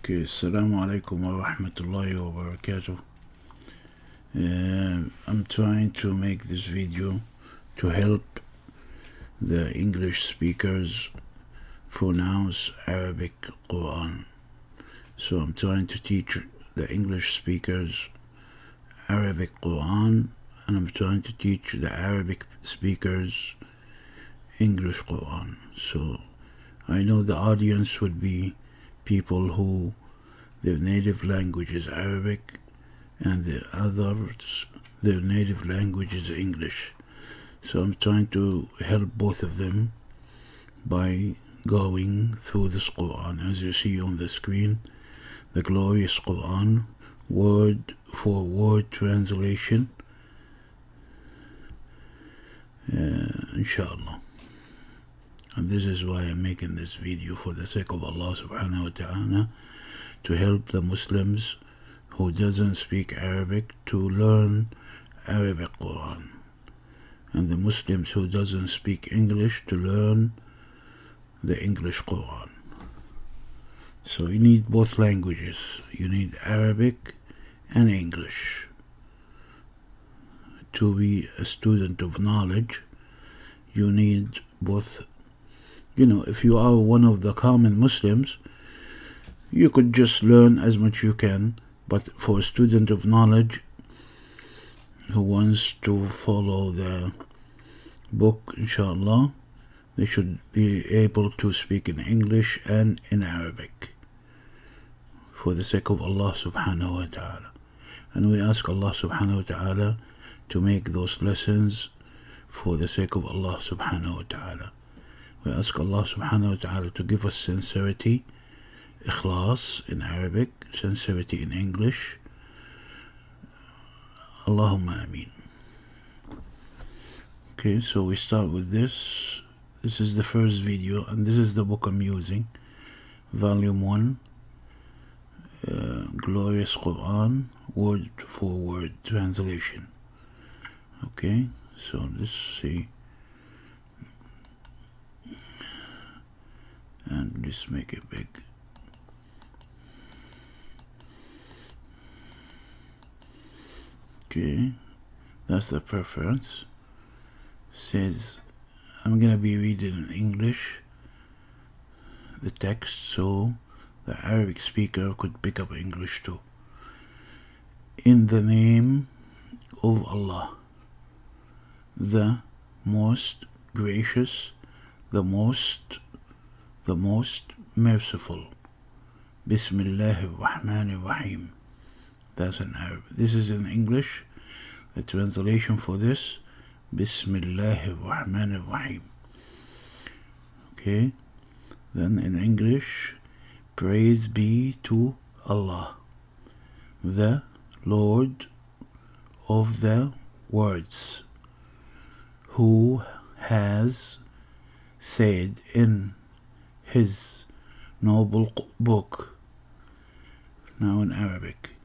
Okay, Assalamu alaikum wa rahmatullahi wa barakatuh. I'm trying to make this video to help the English speakers pronounce Arabic Quran. So I'm trying to teach the English speakers Arabic Quran, and I'm trying to teach the Arabic speakers English Quran. So I know the audience would be people who their native language is Arabic and the others their native language is English. So I'm trying to help both of them by going through this Quran. As you see on the screen, the glorious Quran, word for word translation, inshallah. And this is why I'm making this video, for the sake of Allah subhanahu wa ta'ala, to help the Muslims who doesn't speak Arabic to learn Arabic Quran, and the Muslims who doesn't speak English to learn the English Quran. So you need both languages. You need Arabic and English. To be a student of knowledge, you need both. If you are one of the common Muslims, you could just learn as much you can. But for a student of knowledge who wants to follow the book, inshallah, they should be able to speak in English and in Arabic, for the sake of Allah subhanahu wa ta'ala. And we ask Allah subhanahu wa ta'ala to make those lessons for the sake of Allah subhanahu wa ta'ala. We ask Allah subhanahu wa ta'ala to give us sincerity, ikhlas in Arabic, sincerity in English. Allahumma ameen. Okay, so we start with this. This is the first video, and this is the book I'm using, Volume 1, Glorious Quran, word for word translation. Okay, so let's see. And let's make it big. Okay, that's the preference. Says I'm gonna be reading in English the text, so the Arabic speaker could pick up English too. In the name of Allah, the most gracious, the most merciful. Bismillahir Rahmanir Rahim. That's in Arabic. This is in English. The translation for this, Bismillahir Rahmanir Rahim. Okay. Then in English, praise be to Allah, the Lord of the words, who has said in his noble book. Now in Arabic,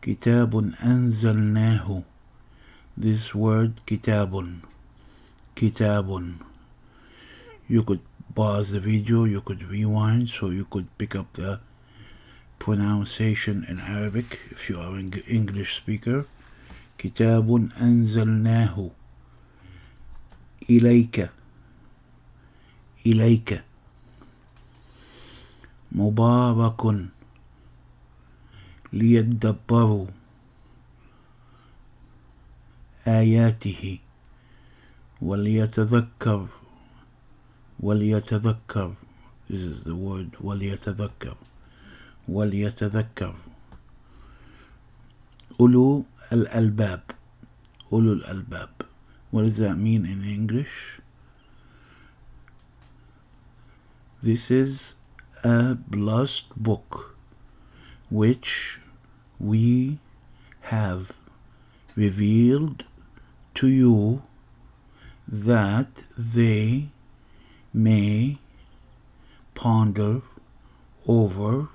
Kitabun anzalnahu. This word kitabun. You could pause the video, you could rewind, so you could pick up the pronunciation in Arabic if you are an English speaker. Kitabun anzalnahu ilayka. Mubarakun liyadabbaru آياته وليتذكر. This is the word وليتذكر. أولو الألباب. What does that mean in English? This is a blessed book which we have revealed to you, that they may ponder over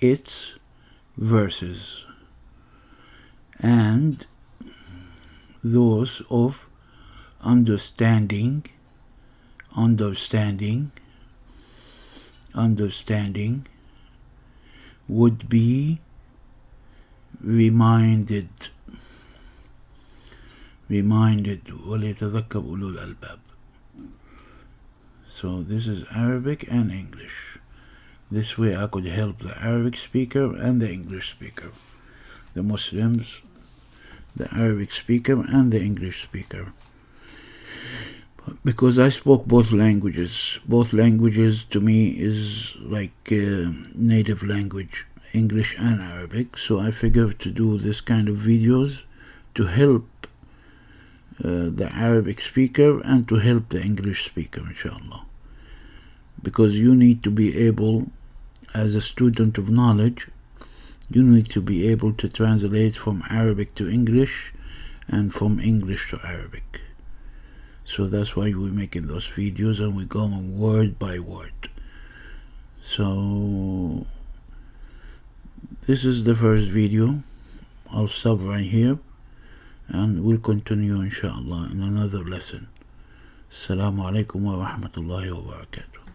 its verses, and those of understanding would be reminded وليتذكر أولو الألباب. So this is Arabic and English. This way I could help the Arabic speaker and the English speaker, the Muslims, the Arabic speaker and the English speaker, because I spoke both languages. Both languages to me is like native language, English and Arabic. So I figured to do this kind of videos to help the Arabic speaker and to help the English speaker, inshallah. Because you need to be able, as a student of knowledge, you need to be able to translate from Arabic to English and from English to Arabic. So that's why we're making those videos, and we go on word by word. So this is the first video. I'll stop right here, and we'll continue inshallah in another lesson. Assalamu alaikum wa rahmatullahi wa barakatuh.